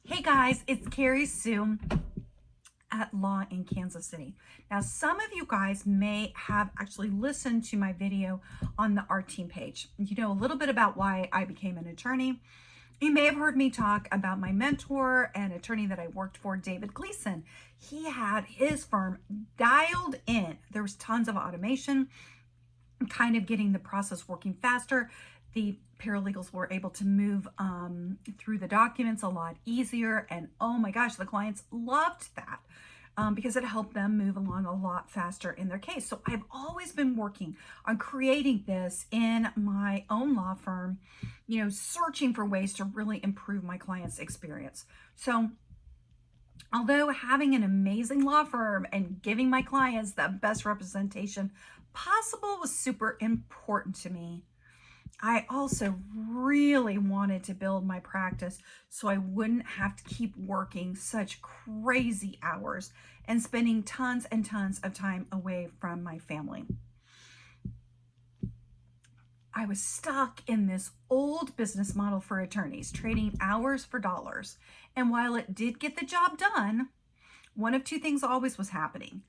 Hey guys, it's Carrie Sue at Law in Kansas City. Now, some of you guys may have actually listened to my video on the Our Team page. You know a little bit about why I became an attorney. You may have heard me talk about my mentor and attorney that I worked for, David Gleason. He had his firm dialed in. There was tons of automation, kind of getting the process working faster. The paralegals were able to move through the documents a lot easier. And oh my gosh, the clients loved that because it helped them move along a lot faster in their case. So I've always been working on creating this in my own law firm, searching for ways to really improve my clients' experience. So although having an amazing law firm and giving my clients the best representation possible was super important to me, I also really wanted to build my practice so I wouldn't have to keep working such crazy hours and spending tons and tons of time away from my family. I was stuck in this old business model for attorneys, trading hours for dollars. And while it did get the job done, one of two things always was happening.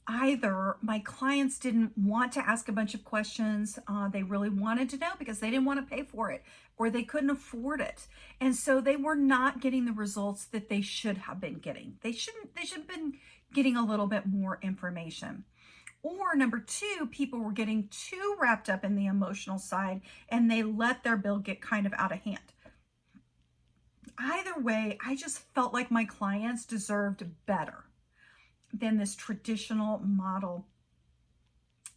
Either my clients didn't want to ask a bunch of questions they really wanted to know because they didn't want to pay for it, or they couldn't afford it, and so they were not getting the results that they should have been getting. They should have been getting a little bit more information. Or number two, people were getting too wrapped up in the emotional side and they let their bill get kind of out of hand. Either way, I just felt like my clients deserved better than this traditional model.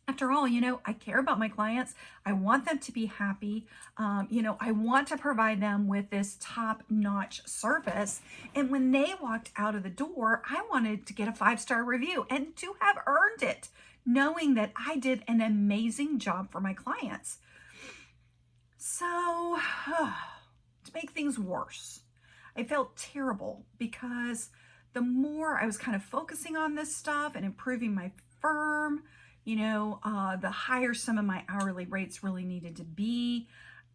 After all, I care about my clients. I want them to be happy. I want to provide them with this top-notch service. And when they walked out of the door, I wanted to get a 5-star review and to have earned it, knowing that I did an amazing job for my clients. So, to make things worse, I felt terrible because the more I was kind of focusing on this stuff and improving my firm, the higher some of my hourly rates really needed to be.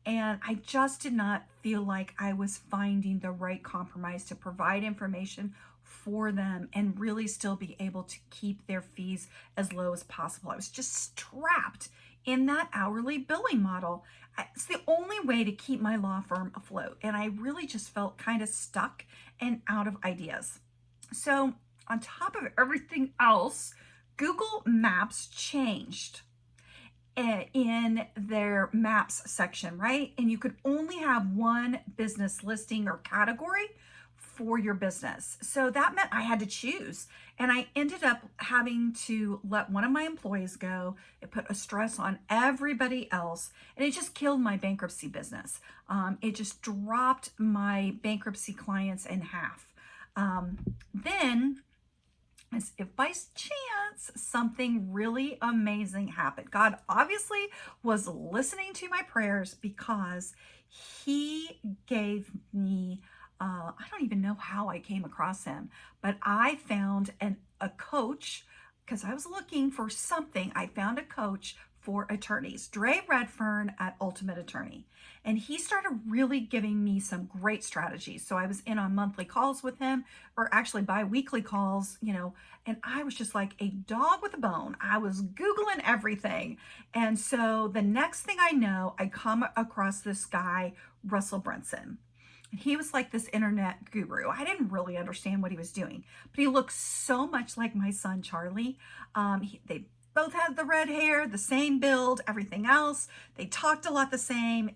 And I just did not feel like I was finding the right compromise to provide information for them and really still be able to keep their fees as low as possible. I was just trapped in that hourly billing model. It's the only way to keep my law firm afloat. And I really just felt kind of stuck and out of ideas. So on top of everything else, Google Maps changed in their maps section, right? And you could only have one business listing or category for your business. So that meant I had to choose. And I ended up having to let one of my employees go. It put a stress on everybody else. And it just killed my bankruptcy business. It just dropped my bankruptcy clients in half. Then, as if by chance something really amazing happened. God obviously was listening to my prayers because he gave me, I don't even know how I came across him, but I found a coach because I was looking for something. I found a coach for attorneys, Dre Redfern at Ultimate Attorney. And he started really giving me some great strategies. So I was in on monthly calls with him, or actually bi-weekly calls, and I was just like a dog with a bone. I was Googling everything. And so the next thing I know, I come across this guy, Russell Brunson. And he was like this internet guru. I didn't really understand what he was doing, but he looked so much like my son, Charlie. They both had the red hair, the same build, everything else. They talked a lot the same.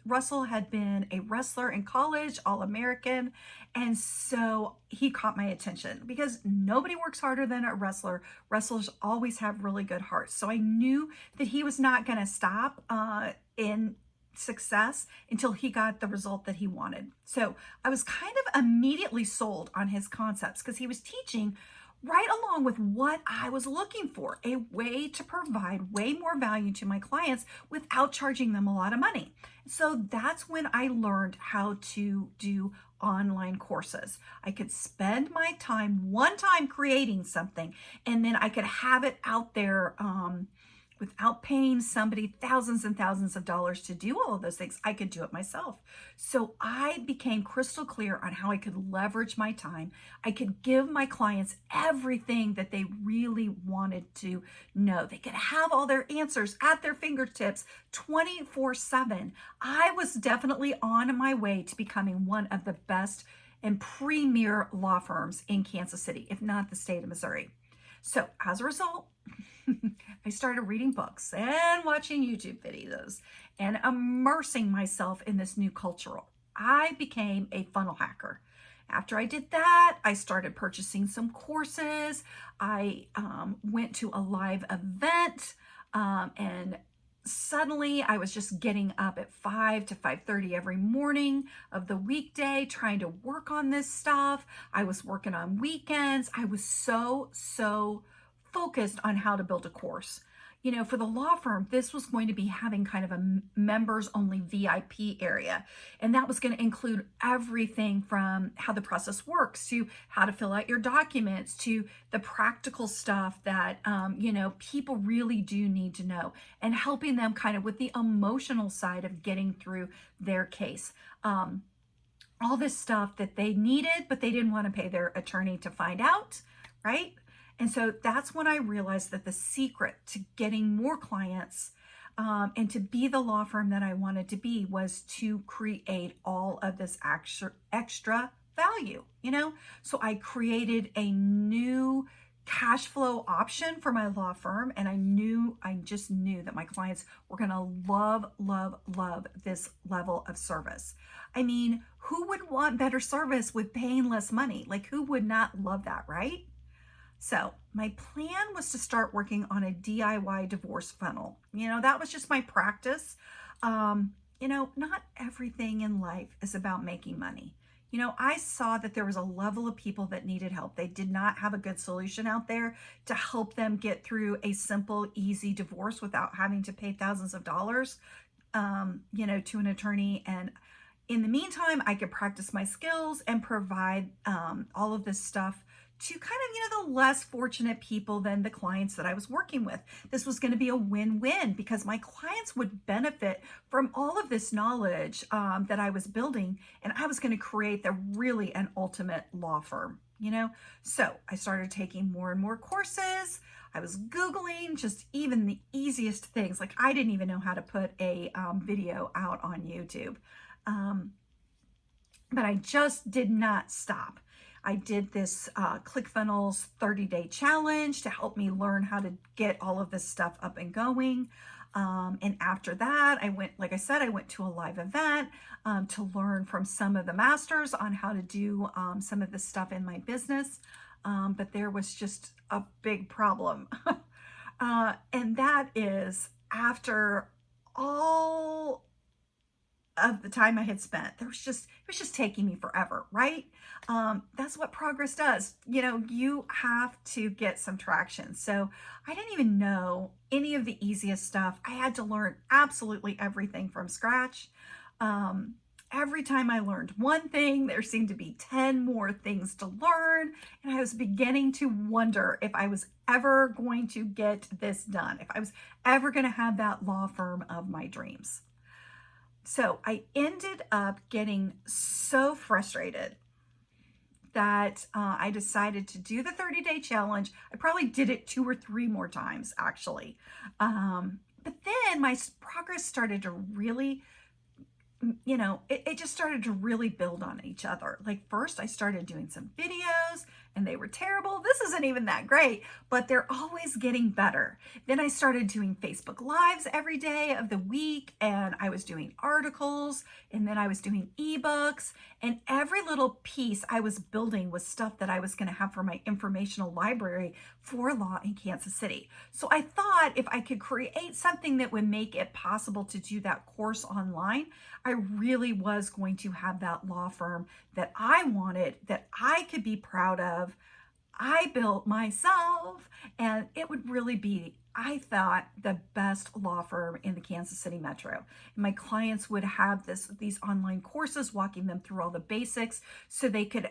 Russell had been a wrestler in college, All-American. And so he caught my attention because nobody works harder than a wrestler. Wrestlers always have really good hearts. So I knew that he was not going to stop in success until he got the result that he wanted. So I was kind of immediately sold on his concepts because he was teaching right along with what I was looking for, a way to provide way more value to my clients without charging them a lot of money. So that's when I learned how to do online courses. I could spend my time one time creating something, and then I could have it out there Without paying somebody thousands and thousands of dollars to do all of those things, I could do it myself. So I became crystal clear on how I could leverage my time. I could give my clients everything that they really wanted to know. They could have all their answers at their fingertips 24/7. I was definitely on my way to becoming one of the best and premier law firms in Kansas City, if not the state of Missouri. So as a result, I started reading books and watching YouTube videos and immersing myself in this new culture. I became a funnel hacker. After I did that, I started purchasing some courses. I went to a live event, and suddenly I was just getting up at 5 to 5:30 every morning of the weekday trying to work on this stuff. I was working on weekends. I was so focused on how to build a course. You know, for the law firm, this was going to be having kind of a members only VIP area. And that was going to include everything from how the process works to how to fill out your documents to the practical stuff that, people really do need to know, and helping them kind of with the emotional side of getting through their case. All this stuff that they needed, but they didn't want to pay their attorney to find out, right? And so that's when I realized that the secret to getting more clients and to be the law firm that I wanted to be was to create all of this extra value, So I created a new cash flow option for my law firm. And I just knew that my clients were going to love this level of service. I mean, who would want better service with paying less money? Like, who would not love that, right? So my plan was to start working on a DIY divorce funnel. That was just my practice. Not everything in life is about making money. I saw that there was a level of people that needed help. They did not have a good solution out there to help them get through a simple, easy divorce without having to pay thousands of dollars, to an attorney. And in the meantime, I could practice my skills and provide all of this stuff to kind of, the less fortunate people than the clients that I was working with. This was going to be a win-win because my clients would benefit from all of this knowledge that I was building, and I was going to create an ultimate law firm, So I started taking more and more courses. I was Googling just even the easiest things. Like, I didn't even know how to put a video out on YouTube. But I just did not stop. I did this ClickFunnels 30-day challenge to help me learn how to get all of this stuff up and going. And after that, I went to a live event to learn from some of the masters on how to do some of this stuff in my business. But there was just a big problem. And that is, after all of the time I had spent, it was just taking me forever, right? That's what progress does. You have to get some traction. So I didn't even know any of the easiest stuff. I had to learn absolutely everything from scratch. Every time I learned one thing, there seemed to be 10 more things to learn. And I was beginning to wonder if I was ever going to get this done, if I was ever going to have that law firm of my dreams. So I ended up getting so frustrated that I decided to do the 30-day challenge. I probably did it 2 or 3 more times, actually. But then my progress started to really, it just started to really build on each other. Like, first I started doing some videos and they were terrible. This isn't even that great, but they're always getting better. Then I started doing Facebook Lives every day of the week, and I was doing articles, and then I was doing ebooks, and every little piece I was building was stuff that I was going to have for my informational library for law in Kansas City. So I thought if I could create something that would make it possible to do that course online, I really was going to have that law firm that I wanted, that I could be proud of. I built myself, and it would really be I thought the best law firm in the Kansas City metro. My clients would have these online courses walking them through all the basics so they could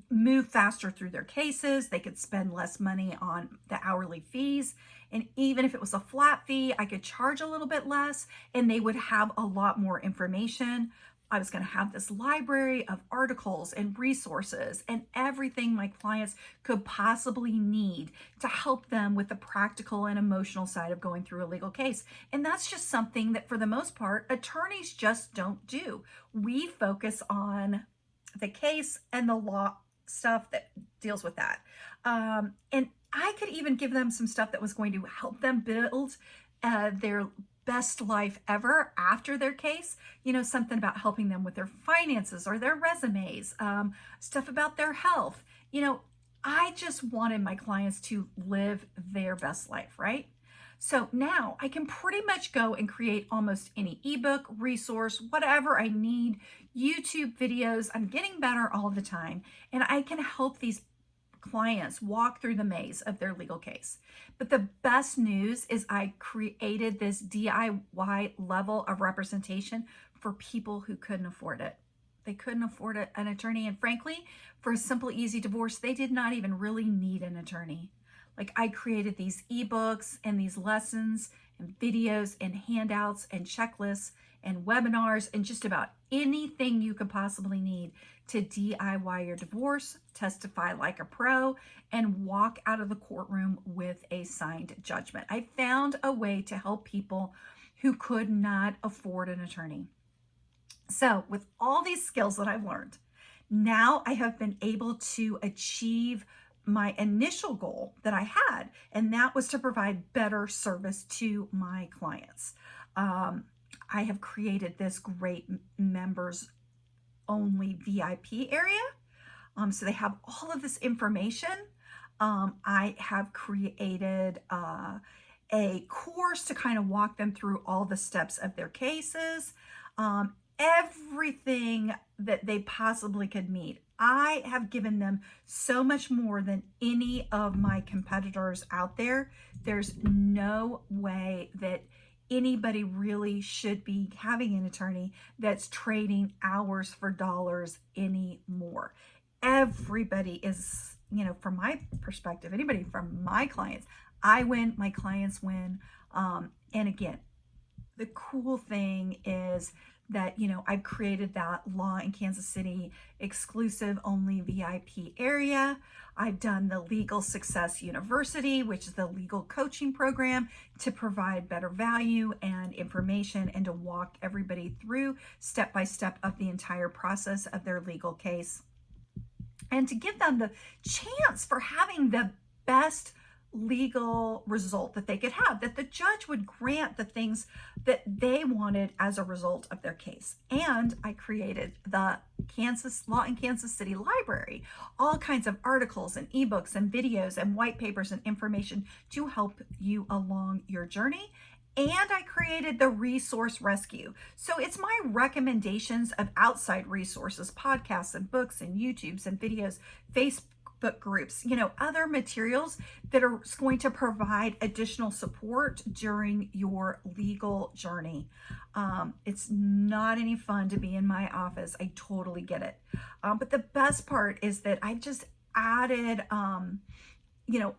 move faster through their cases. They could spend less money on the hourly fees. And even if it was a flat fee, I could charge a little bit less and they would have a lot more information. I was going to have this library of articles and resources and everything my clients could possibly need to help them with the practical and emotional side of going through a legal case. And that's just something that, for the most part, attorneys just don't do. We focus on the case and the law stuff that deals with that. And I could even give them some stuff that was going to help them build their best life ever after their case. Something about helping them with their finances or their resumes, stuff about their health. I just wanted my clients to live their best life, right? So now I can pretty much go and create almost any ebook, resource, whatever I need, YouTube videos. I'm getting better all the time, and I can help these clients walk through the maze of their legal case. But the best news is I created this DIY level of representation for people who couldn't afford it. They couldn't afford an attorney. And frankly, for a simple, easy divorce, they did not even really need an attorney. Like, I created these ebooks and these lessons and videos and handouts and checklists and webinars and just about anything you could possibly need to DIY your divorce, testify like a pro, and walk out of the courtroom with a signed judgment. I found a way to help people who could not afford an attorney. So with all these skills that I've learned, now I have been able to achieve my initial goal that I had, and that was to provide better service to my clients. I have created this great members only VIP area. So they have all of this information. I have created a course to kind of walk them through all the steps of their cases, everything that they possibly could need. I have given them so much more than any of my competitors out there. There's no way that anybody really should be having an attorney that's trading hours for dollars anymore. Everybody is, from my perspective, anybody from my clients, I win, my clients win. And again, the cool thing is that, I've created that Law in Kansas City exclusive only VIP area. I've done the Legal Success University, which is the legal coaching program to provide better value and information and to walk everybody through step by step of the entire process of their legal case, and to give them the chance for having the best legal result that they could have, that the judge would grant the things that they wanted as a result of their case. And I created the Kansas Law in Kansas City Library, all kinds of articles and ebooks and videos and white papers and information to help you along your journey. And I created the Resource Rescue. So it's my recommendations of outside resources, podcasts and books and YouTubes and videos, Facebook groups, other materials that are going to provide additional support during your legal journey. It's not any fun to be in my office. I totally get it. But the best part is that I've just added,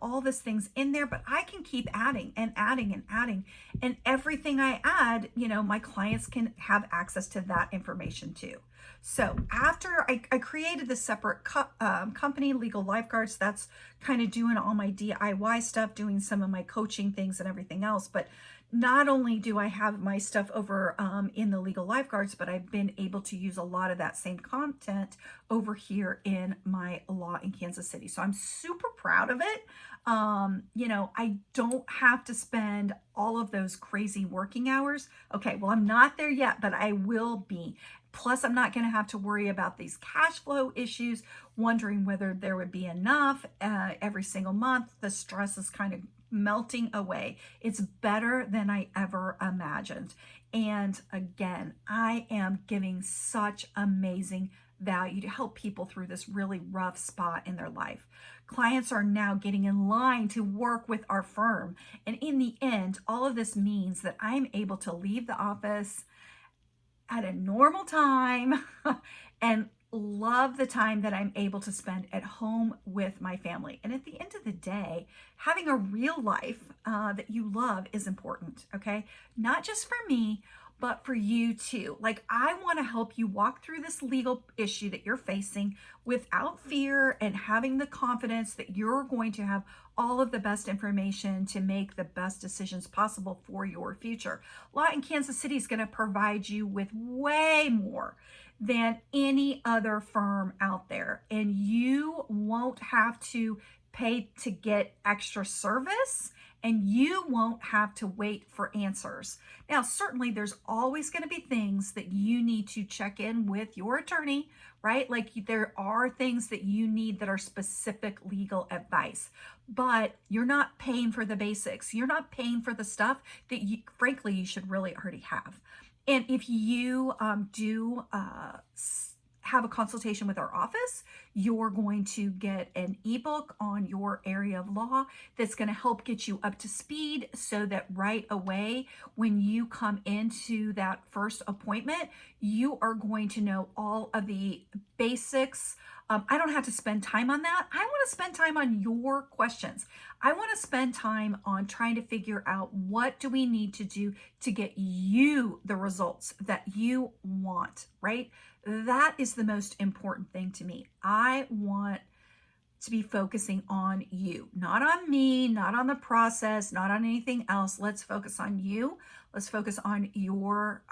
all these things in there, but I can keep adding and adding and adding. And everything I add, my clients can have access to that information too. So after I created the separate company, Legal Lifeguards, that's kind of doing all my DIY stuff, doing some of my coaching things and everything else. But not only do I have my stuff over in the Legal Lifeguards, but I've been able to use a lot of that same content over here in my Law in Kansas City. So I'm super proud of it. I don't have to spend all of those crazy working hours. Okay, well, I'm not there yet, but I will be. Plus, I'm not going to have to worry about these cash flow issues, wondering whether there would be enough every single month. The stress is kind of melting away. It's better than I ever imagined. And again, I am giving such amazing value to help people through this really rough spot in their life. Clients are now getting in line to work with our firm. And in the end, all of this means that I'm able to leave the office at a normal time and love the time that I'm able to spend at home with my family. And at the end of the day, having a real life that you love is important, okay? Not just for me, but for you too. Like, I want to help you walk through this legal issue that you're facing without fear and having the confidence that you're going to have all of the best information to make the best decisions possible for your future. Law in Kansas City is going to provide you with way more than any other firm out there, and you won't have to pay to get extra service, and you won't have to wait for answers. Now, certainly there's always going to be things that you need to check in with your attorney, right? Like, there are things that you need that are specific legal advice, but you're not paying for the basics. You're not paying for the stuff that you, frankly, you should really already have. And if you do have a consultation with our office, you're going to get an ebook on your area of law that's going to help get you up to speed so that right away, when you come into that first appointment, you are going to know all of the basics. I don't have to spend time on that. I want to spend time on your questions. I want to spend time on trying to figure out what do we need to do to get you the results that you want, right? That is the most important thing to me. I want to be focusing on you, not on me, not on the process, not on anything else. Let's focus on you. Let's focus on your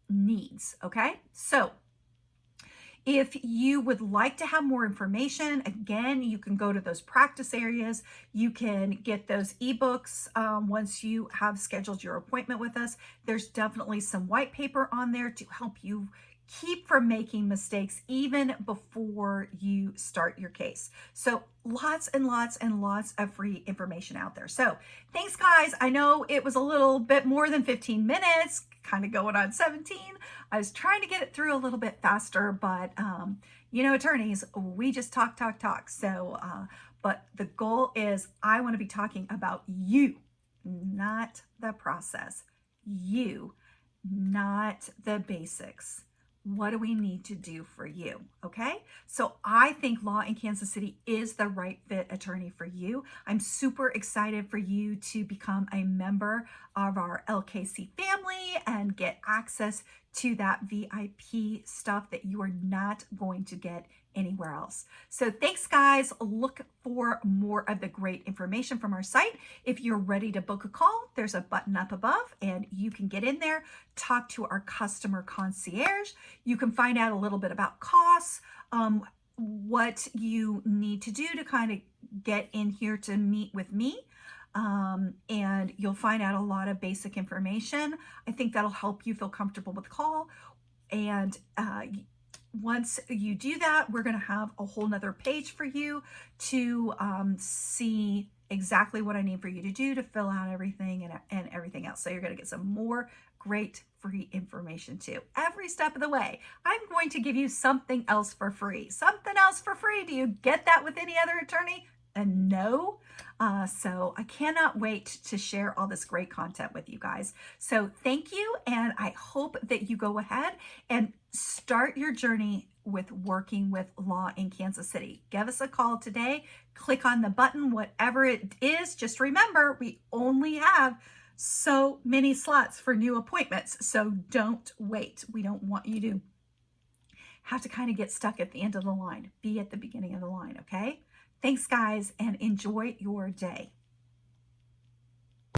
needs, okay? So, if you would like to have more information, again, you can go to those practice areas. You can get those ebooks once you have scheduled your appointment with us. There's definitely some white paper on there to help you keep from making mistakes even before you start your case. So lots and lots and lots of free information out there. So thanks, guys. I know it was a little bit more than 15 minutes, kind of going on 17. I was trying to get it through a little bit faster, but attorneys, we just talk. So, but the goal is I want to be talking about you, not the process. You, not the basics. What do we need to do for you? Okay. So I think Law in Kansas City is the right fit attorney for you. I'm super excited for you to become a member of our LKC family and get access to that VIP stuff that you are not going to get anywhere else. So thanks, guys. Look for more of the great information from our site. If you're ready to book a call, there's a button up above and you can get in there, talk to our customer concierge. You can find out a little bit about costs, what you need to do to kind of get in here to meet with me. And you'll find out a lot of basic information. I think that'll help you feel comfortable with the call. And once you do that, we're going to have a whole nother page for you to see exactly what I need for you to do to fill out everything and everything else. So you're going to get some more great free information too. Every step of the way, I'm going to give you something else for free. Something else for free. Do you get that with any other attorney? And no. So I cannot wait to share all this great content with you guys. So thank you. And I hope that you go ahead and start your journey with working with Law in Kansas City. Give us a call today. Click on the button, whatever it is. Just remember, we only have so many slots for new appointments. So don't wait. We don't want you to have to kind of get stuck at the end of the line. Be at the beginning of the line, okay? Thanks, guys, and enjoy your day.